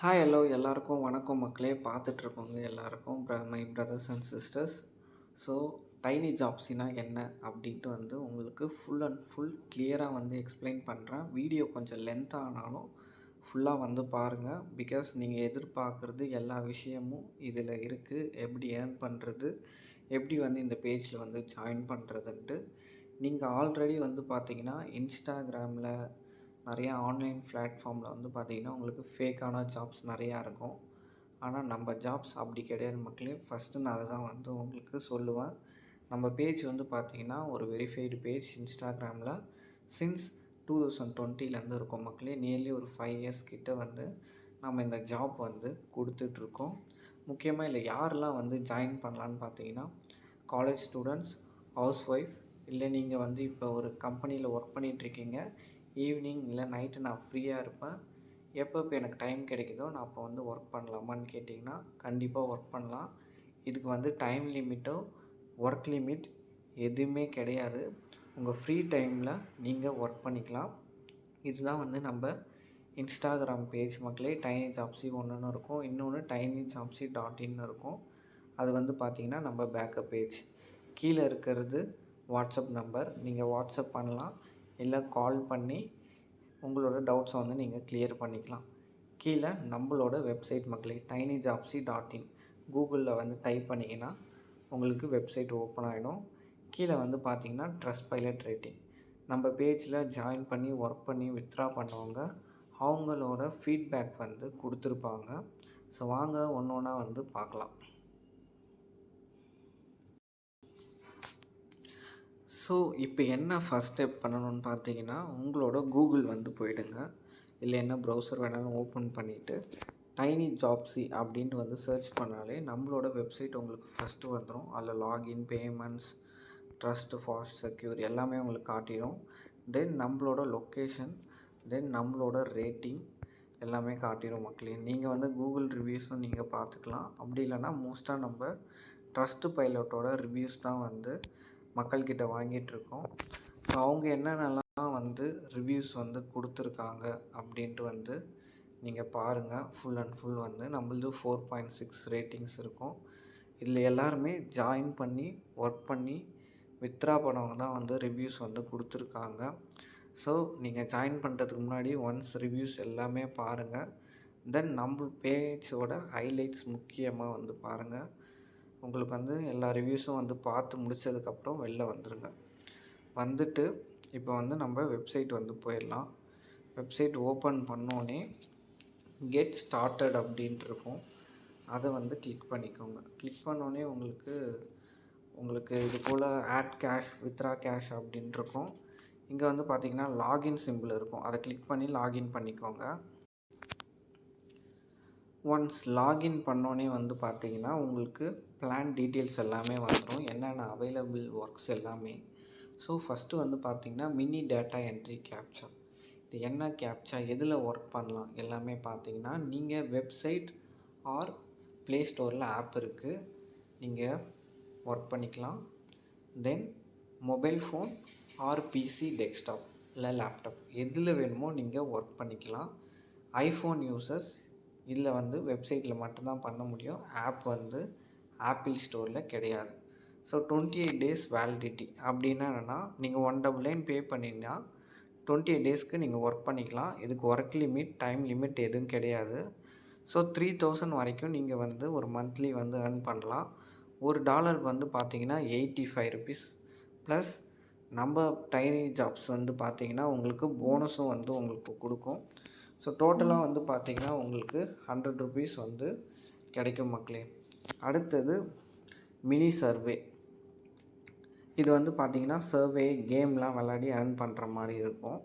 Hi hello எல்லாருக்கும் வணக்கம் மக்களே பார்த்துட்ருக்கோங்க எல்லாருக்கும் my brothers and sisters. So tiny ஜாப்ஸினா என்ன அப்படின்ட்டு உங்களுக்கு ஃபுல் அண்ட் ஃபுல் கிளியராக எக்ஸ்பிளைன் பண்ணுறேன். வீடியோ கொஞ்சம் லென்த் ஆனாலும் ஃபுல்லாக பாருங்கள். பிகாஸ் நீங்கள் எதிர்பார்க்குறது எல்லா விஷயமும் இதில் இருக்குது. எப்படி ஏர்ன் பண்ணுறது, எப்படி இந்த பேஜில் ஜாயின் பண்ணுறதுன்ட்டு. நீங்கள் ஆல்ரெடி பார்த்தீங்கன்னா இன்ஸ்டாகிராமில் நிறையா ஆன்லைன் பிளாட்ஃபார்மில் பார்த்தீங்கன்னா உங்களுக்கு ஃபேக்கான ஜாப்ஸ் நிறையா இருக்கும். ஆனால் நம்ம ஜாப்ஸ் அப்படி கிடையாது மக்களே. ஃபஸ்ட்டு நான் அதை தான் உங்களுக்கு சொல்லுவேன். நம்ம பேஜ் பார்த்தீங்கன்னா ஒரு வெரிஃபைடு பேஜ் இன்ஸ்டாகிராமில் சின்ஸ் 2020லேருந்து இருக்கும் மக்களே. நியர்லி ஒரு 5 இயர்ஸ் கிட்ட நம்ம இந்த ஜாப் கொடுத்துட்ருக்கோம். முக்கியமாக இல்லை யாரெல்லாம் ஜாயின் பண்ணலான்னு பார்த்தீங்கன்னா காலேஜ் ஸ்டூடெண்ட்ஸ், ஹவுஸ் ஒய்ஃப், இல்லை நீங்கள் இப்போ ஒரு கம்பெனியில் ஒர்க் பண்ணிகிட்ருக்கீங்க. ஈவினிங் இல்லை நைட்டு நான் ஃப்ரீயாக இருப்பேன், எப்போ எனக்கு டைம் கிடைக்குதோ நான் அப்போ ஒர்க் பண்ணலாமான்னு கேட்டிங்கன்னா கண்டிப்பாக ஒர்க் பண்ணலாம். இதுக்கு டைம் லிமிட்டோ ஒர்க் லிமிட் எதுவுமே கிடையாது. உங்கள் ஃப்ரீ டைமில் நீங்கள் ஒர்க் பண்ணிக்கலாம். இதுதான் நம்ம இன்ஸ்டாகிராம் பேஜ் மக்களே. டைனி ஜாப்ஸி ஒன்றுன்னு இருக்கும், இன்னொன்று tinyjobsy.in இருக்கும். அது பார்த்திங்கன்னா நம்ம பேக்கப் பேஜ். கீழே இருக்கிறது வாட்ஸ்அப் நம்பர், நீங்கள் வாட்ஸ்அப் பண்ணலாம், இல்லை கால் பண்ணி உங்களோட டவுட்ஸை நீங்கள் கிளியர் பண்ணிக்கலாம். கீழே நம்மளோட வெப்சைட் மக்களே tinyjobsy.in கூகுளில் டைப் பண்ணிங்கன்னா உங்களுக்கு வெப்சைட் ஓப்பன் ஆகிடும். கீழே பார்த்தீங்கன்னா ட்ரஸ்ட்பைலட் ரேட்டிங். நம்ம பேஜில் ஜாயின் பண்ணி ஒர்க் பண்ணி வித்ட்ரா பண்ணவங்க அவங்களோட ஃபீட்பேக் கொடுத்துருப்பாங்க. ஸோ வாங்க ஒன்று ஒன்றா பார்க்கலாம். ஸோ இப்போ என்ன ஃபஸ்ட் ஸ்டெப் பண்ணணும்னு பார்த்தீங்கன்னா உங்களோட கூகுள் போயிடுங்க. இல்லை என்ன ப்ரௌசர் வேணாலும் ஓப்பன் பண்ணிவிட்டு டைனி ஜாப்ஸி அப்படின்ட்டு சர்ச் பண்ணாலே நம்மளோட வெப்சைட் உங்களுக்கு ஃபஸ்ட்டு வந்துடும். அதில் login, payments, trust, fast, secure எல்லாமே உங்களுக்கு காட்டிடும். தென் நம்மளோட லொக்கேஷன், தென் நம்மளோட ரேட்டிங் எல்லாமே காட்டிடும் மக்களே. நீங்கள் கூகுள் ரிவ்யூஸும் நீங்கள் பார்த்துக்கலாம். அப்படி இல்லைனா மோஸ்ட்டாக நம்ம ட்ரஸ்ட் பைலட்டோட ரிவ்யூஸ் தான் மக்கள்கிட்ட வாங்கிட்டுருக்கோம். ஸோ அவங்க என்னென்னலாம் ரிவ்யூஸ் கொடுத்துருக்காங்க அப்படின்ட்டு நீங்கள் பாருங்கள். ஃபுல் அண்ட் ஃபுல் நம்மளது 4.6 ரேட்டிங்ஸ் இருக்கும். இதில் எல்லாருமே ஜாயின் பண்ணி ஒர்க் பண்ணி வித்ட்ரா பண்ணவங்க தான் ரிவ்யூஸ் கொடுத்துருக்காங்க. ஸோ நீங்கள் ஜாயின் பண்ணுறதுக்கு முன்னாடி ஒன்ஸ் ரிவ்யூஸ் எல்லாமே பாருங்கள். தென் நம்ம பேஜோட ஹைலைட்ஸ் முக்கியமாக பாருங்கள். உங்களுக்கு எல்லா ரிவ்யூஸும் பார்த்து முடித்ததுக்கப்புறம் வெளில வந்துடுங்க. வந்துட்டு இப்போ நம்ம வெப்சைட் போயிடலாம். வெப்சைட் ஓப்பன் பண்ணோன்னே கெட் ஸ்டார்டட் அப்படின்ட்டு இருக்கும். அதை கிளிக் பண்ணிக்கோங்க. கிளிக் பண்ணோன்னே உங்களுக்கு இது போல் ஆட் கேஷ், வித்ரா கேஷ் அப்படின்ட்டு இருக்கும். இங்கே பார்த்தீங்கன்னா லாகின் சிம்பிள் இருக்கும். அதை கிளிக் பண்ணி லாகின் பண்ணிக்கோங்க. ஒன்ஸ் லாகின் பண்ணோன்னே பார்த்தீங்கன்னா உங்களுக்கு பிளான் டீட்டெயில்ஸ் எல்லாமே வந்துடும், என்னென்ன அவைலபிள் ஒர்க்ஸ் எல்லாமே. ஸோ ஃபஸ்ட்டு பார்த்தீங்கன்னா மினி டேட்டா என்ட்ரி கேப்சா. இது என்ன கேப்சா, எதில் ஒர்க் பண்ணலாம் எல்லாமே பார்த்தீங்கன்னா நீங்கள் வெப்சைட் ஆர் ப்ளே ஸ்டோரில் ஆப் இருக்குது, நீங்கள் ஒர்க் பண்ணிக்கலாம். Then mobile phone or PC, desktop இல்லை லேப்டாப் எதில் வேணுமோ நீங்கள் ஒர்க் பண்ணிக்கலாம். ஐஃபோன் யூசர்ஸ் இதில் வெப்சைட்டில் மட்டும்தான் பண்ண முடியும். ஆப் ஆப்பிள் ஸ்டோரில் கிடையாது. ஸோ 28 டேஸ் வேலிடிட்டி அப்படின்னா என்னென்னா நீங்கள் 199 பே பண்ணிங்கன்னா 28 டேஸ்க்கு நீங்கள் ஒர்க் பண்ணிக்கலாம். இதுக்கு ஒர்க் லிமிட், டைம் லிமிட் எதுவும் கிடையாது. ஸோ 3000 வரைக்கும் நீங்கள் ஒரு மந்த்லி ஏர்ன் பண்ணலாம். ஒரு டாலருக்கு பார்த்தீங்கன்னா 85 ருபீஸ். ப்ளஸ் நம்ம டைனி ஜாப்ஸ் பார்த்தீங்கன்னா உங்களுக்கு போனஸும் உங்களுக்கு கொடுக்கும். ஸோ டோட்டலாக பார்த்தீங்கன்னா உங்களுக்கு 100 ருபீஸ் கிடைக்கும் மக்களே. அடுத்தது மினி சர்வே. இது பார்த்தீங்கன்னா சர்வே கேம்லாம் விளையாடி ஏர்ன் பண்ணுற மாதிரி இருக்கும்.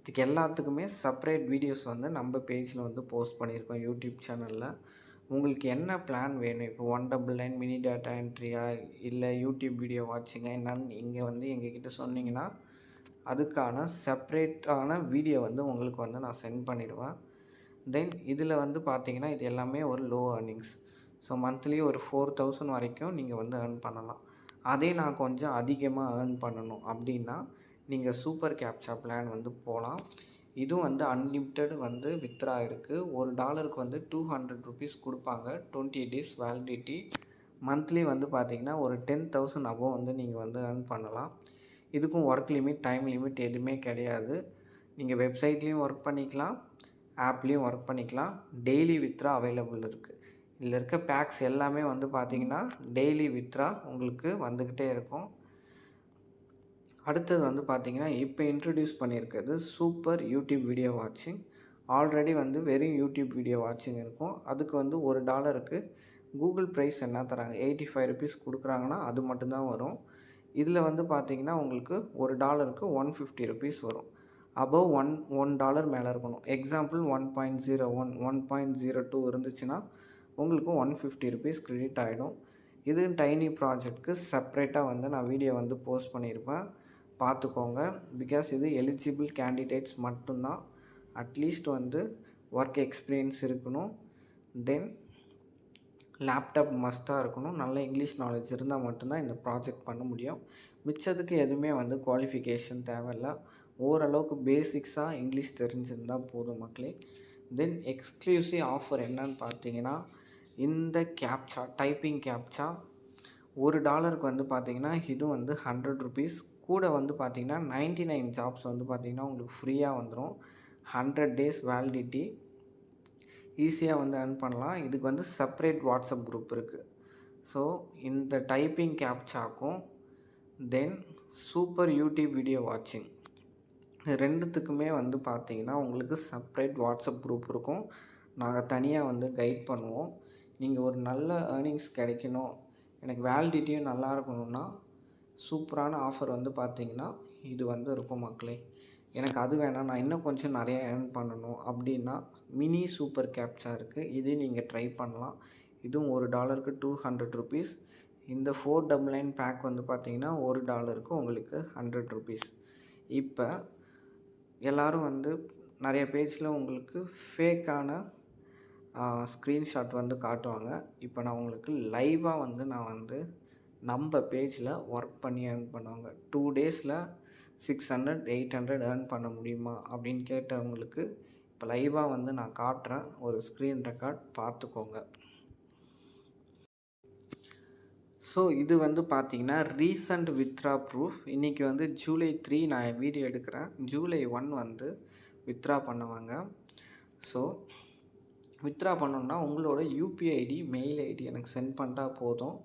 இதுக்கு எல்லாத்துக்குமே செப்பரேட் வீடியோஸ் நம்ம பேஜில் போஸ்ட் பண்ணியிருக்கோம் யூடியூப் சேனலில். உங்களுக்கு என்ன பிளான் வேணும், இப்போ 199 மினி டேட்டா என்ட்ரியா இல்லை யூடியூப் வீடியோ வாட்சிங்கா என்னன்னு நீங்கள் எங்ககிட்ட சொன்னீங்கன்னா அதுக்கான செப்ரேட்டான வீடியோ உங்களுக்கு நான் சென்ட் பண்ணிவிடுவேன். தென் இதில் பார்த்தீங்கன்னா இது எல்லாமே ஒரு லோ ஏர்னிங்ஸ். ஸோ மந்த்லி ஒரு 4000 வரைக்கும் நீங்கள் ஏர்ன் பண்ணலாம். அதே நான் கொஞ்சம் அதிகமாக ஏர்ன் பண்ணணும் அப்படின்னா நீங்கள் சூப்பர் கேப்சா பிளான் போகலாம். இதுவும் வந்து அன்லிமிட்டெட் வந்து வித்ரா இருக்குது. $1 வந்து ₹200 கொடுப்பாங்க. 20 டேஸ் வேலிடிட்டி. மந்த்லி வந்து பார்த்தீங்கன்னா ஒரு 10,000 அபோவ் வந்து நீங்கள் வந்து earn பண்ணலாம். இதுக்கும் ஒர்க் லிமிட், டைம் லிமிட் எதுவுமே கிடையாது. நீங்கள் வெப்சைட்லேயும் ஒர்க் பண்ணிக்கலாம், ஆப்லேயும் ஒர்க் பண்ணிக்கலாம். டெய்லி வித்ரா அவைலபிள் இருக்குது. இதில் இருக்க பேக்ஸ் எல்லாமே வந்து பார்த்தீங்கன்னா டெய்லி வித்ரா உங்களுக்கு வந்துக்கிட்டே இருக்கும். அடுத்தது வந்து பார்த்தீங்கன்னா இப்போ இன்ட்ரடியூஸ் பண்ணியிருக்கிறது சூப்பர் யூடியூப் வீடியோ வாட்சிங். ஆல்ரெடி வந்து வெறும் யூடியூப் வீடியோ வாட்சிங் இருக்கும். அதுக்கு வந்து $1க்கு கூகுள் ப்ரைஸ் என்ன தராங்க, ₹85 கொடுக்குறாங்கன்னா அது மட்டும்தான் வரும். இதில் வந்து பார்த்தீங்கன்னா உங்களுக்கு $1க்கு ₹150 வரும். அபவ் $1 மேலே இருக்கணும். எக்ஸாம்பிள் 1.01 1.02 இருந்துச்சுன்னா உங்களுக்கு $150 கிரெடிட் ஆகிடும். இது டைனி ப்ராஜெக்ட்க்கு செப்ரேட்டாக வந்து நான் வீடியோ வந்து போஸ்ட் பண்ணியிருப்பேன், பார்த்துக்கோங்க. பிகாஸ் இது எலிஜிபிள் கேண்டிடேட்ஸ் மட்டும்தான். அட்லீஸ்ட் வந்து ஒர்க் எக்ஸ்பீரியன்ஸ் இருக்கணும். தென் லேப்டாப் மஸ்ட்டாக இருக்கணும். நல்ல இங்கிலீஷ் நாலேஜ் இருந்தால் மட்டும்தான் இந்த ப்ராஜெக்ட் பண்ண முடியும். மிச்சத்துக்கு எதுவுமே வந்து குவாலிஃபிகேஷன் தேவையில்லை. ஓரளவுக்கு பேசிக்ஸாக இங்கிலீஷ் தெரிஞ்சிருந்தால் போதும் மக்களே. தென் எக்ஸ்க்ளூசிவ் ஆஃபர் என்னன்னு பார்த்தீங்கன்னா, இந்த கேப்சா டைப்பிங் கேப்சா $1க்கு வந்து பார்த்தீங்கன்னா இது வந்து $100. கூட வந்து பார்த்தீங்கன்னா 99 ஜாப்ஸ் வந்து பார்த்தீங்கன்னா உங்களுக்கு ஃப்ரீயாக வந்துடும். 100 டேஸ் வேலிடிட்டி. ஈஸியாக வந்து earn பண்ணலாம். இதுக்கு வந்து செப்பரேட் வாட்ஸ்அப் குரூப் இருக்குது. ஸோ இந்த டைப்பிங் கேப்சாக்கும் தென் சூப்பர் யூடியூப் வீடியோ வாட்சிங் ரெண்டுத்துக்குமே வந்து பார்த்தீங்கன்னா உங்களுக்கு செப்பரேட் வாட்ஸ்அப் குரூப் இருக்கும். நாங்கள் தனியாக வந்து கைட் பண்ணுவோம். நீங்கள் ஒரு நல்ல ஏர்னிங்ஸ் கிடைக்கணும், எனக்கு வேலிடிட்டியும் நல்லா இருக்கணும்னா சூப்பரான ஆஃபர் வந்து பார்த்தீங்கன்னா இது வந்து இருக்கும் மக்களே. எனக்கு அது வேணாம், நான் இன்னும் கொஞ்சம் நிறையா ஏர்ன் பண்ணணும் அப்படின்னா மினி சூப்பர் கேப்சா இருக்குது. இதே நீங்கள் ட்ரை பண்ணலாம். இதுவும் $1க்கு $200. இந்த 499 பேக் வந்து பார்த்தீங்கன்னா $1க்கு உங்களுக்கு $100. இப்போ எல்லோரும் வந்து நிறைய பேஜில் உங்களுக்கு ஃபேக்கான ஸ்க்ரீன்ஷாட் வந்து காட்டுவாங்க. இப்போ நான் உங்களுக்கு லைவாக வந்து நான் வந்து நம்ம பேஜில் ஒர்க் பண்ணி ஏர்ன் பண்ணுவாங்க. 2 டேஸில் 600 800 ஏர்ன் பண்ண முடியுமா அப்படின்னு கேட்டவங்களுக்கு இப்போ லைவாக வந்து நான் காட்டுறேன். ஒரு ஸ்க்ரீன் ரெக்கார்ட் பார்த்துக்கோங்க. ஸோ இது வந்து பார்த்தீங்கன்னா ரீசண்ட் வித்ரா ப்ரூஃப். இன்றைக்கி வந்து July 3 நான் வீடியோ எடுக்கிறேன். July 1 வந்து வித்ரா பண்ணுவாங்க. ஸோ வித்ரா பண்ணணுன்னா உங்களோட யூபிஐ ஐடி, மெயில் ஐடி எனக்கு சென்ட் பண்ணிட்டா போதும்.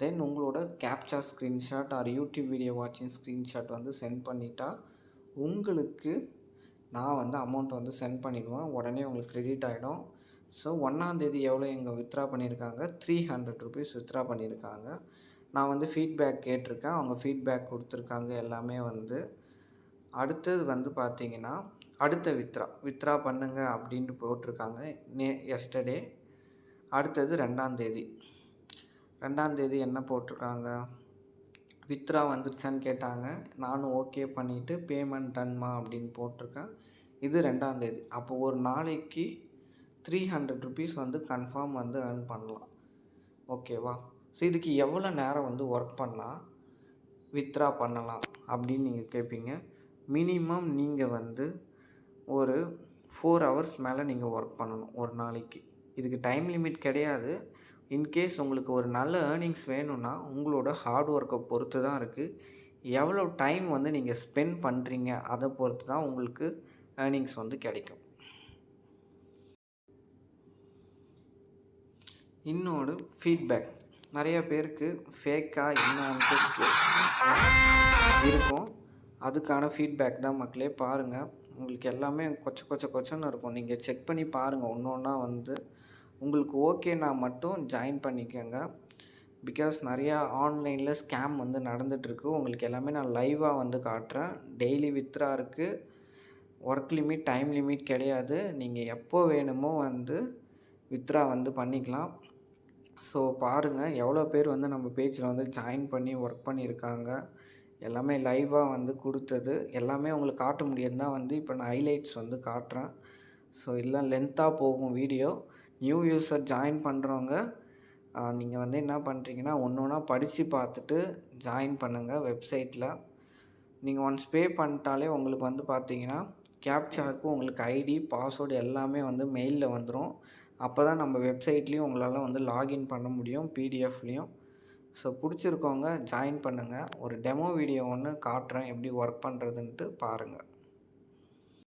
தென் உங்களோட captcha screenshot or YouTube video வாட்சிங் ஸ்க்ரீன்ஷாட் வந்து சென்ட் பண்ணிட்டா உங்களுக்கு நான் வந்து அமௌண்ட் வந்து சென்ட் பண்ணிடுவேன். உடனே உங்களுக்கு கிரெடிட் ஆகிடும். ஸோ 1ஆம் தேதி எவ்வளோ இங்கே வித்ரா பண்ணியிருக்காங்க, $300 வித்ரா பண்ணியிருக்காங்க. நான் வந்து ஃபீட்பேக் கேட்டிருக்கேன், அவங்க ஃபீட்பேக் கொடுத்துருக்காங்க எல்லாமே வந்து. அடுத்தது வந்து பார்த்திங்கன்னா அடுத்த வித்ரா பண்ணுங்க அப்படின்ட்டு போட்டிருக்காங்க எஸ்டர்டே. அடுத்தது 2ஆம் தேதி. 2ஆம் தேதி என்ன போட்டிருக்காங்க, வித்ரா வந்துருச்சான்னு கேட்டாங்க. நானும் ஓகே பண்ணிவிட்டு பேமெண்ட் டன்மா அப்படின்னு போட்டிருக்கேன். இது 2ஆம் தேதி. அப்போ ஒரு நாளைக்கு $300 வந்து கன்ஃபார்ம் வந்து earn பண்ணலாம். ஓகேவா? ஸோ இதுக்கு எவ்வளோ நேரம் வந்து ஒர்க் பண்ணால் வித்ரா பண்ணலாம் அப்படின்னு நீங்கள் கேட்பீங்க. மினிமம் நீங்கள் வந்து ஒரு 4 ஹவர்ஸ் மேலே நீங்கள் ஒர்க் பண்ணணும் ஒரு நாளைக்கு. இதுக்கு டைம் லிமிட் கிடையாது. இன்கேஸ் உங்களுக்கு ஒரு நல்ல ஏர்னிங்ஸ் வேணும்னா உங்களோட ஹார்ட் ஒர்க்கை பொறுத்து தான் இருக்குது. எவ்வளோ டைம் வந்து நீங்கள் ஸ்பெண்ட் பண்ணுறீங்க அதை பொறுத்து தான் உங்களுக்கு ஏர்னிங்ஸ் வந்து கிடைக்கும். இன்னொரு ஃபீட்பேக், நிறைய பேருக்கு ஃபேக்காக என்னன்ட்டு இருக்கும். அதுக்கான ஃபீட்பேக் தான் மக்களே. பாருங்கள், உங்களுக்கு எல்லாமே கொச்சன்னு இருக்கும். நீங்கள் செக் பண்ணி பாருங்கள். ஒன்று ஒன்றா வந்து உங்களுக்கு ஓகேனா மட்டும் ஜாயின் பண்ணிக்கோங்க. பிகாஸ் நிறையா ஆன்லைனில் ஸ்கேம் வந்து நடந்துகிட்ருக்கு. உங்களுக்கு எல்லாமே நான் லைவாக வந்து காட்டுறேன். டெய்லி வித்ரா இருக்குது. ஒர்க் லிமிட், டைம் லிமிட் கிடையாது. நீங்கள் எப்போ வேணுமோ வந்து வித்ரா வந்து பண்ணிக்கலாம். ஸோ பாருங்கள், எவ்வளோ பேர் வந்து நம்ம பேஜில் வந்து ஜாயின் பண்ணி ஒர்க் பண்ணியிருக்காங்க. எல்லாமே லைவாக வந்து கொடுத்தது எல்லாமே உங்களுக்கு காட்ட முடியுதுன்னா வந்து இப்போ நான் ஹைலைட்ஸ் வந்து காட்டுறேன். ஸோ இல்லை லென்த்தாக போகும் வீடியோ. நியூ யூஸர் ஜாயின் பண்ணுறவங்க நீங்கள் வந்து என்ன பண்ணுறீங்கன்னா ஒன்று ஒன்றா படித்து பார்த்துட்டு ஜாயின் பண்ணுங்கள் வெப்சைட்டில். நீங்கள் ஒன்ஸ் பே பண்ணிட்டாலே உங்களுக்கு வந்து பார்த்தீங்கன்னா கேப்சாக்கு உங்களுக்கு ஐடி, பாஸ்வேர்டு எல்லாமே வந்து மெயில்ல வந்துரும். அப்போ தான் நம்ம வெப்சைட்லேயும் உங்களால் வந்து லாகின் பண்ண முடியும் பிடிஎஃப்லேயும். ஸோ பிடிச்சிருக்கவங்க ஜாயின் பண்ணுங்கள். ஒரு டெமோ வீடியோ ஒன்று காட்டுறேன் எப்படி ஒர்க் பண்ணுறதுன்ட்டு பாருங்கள்.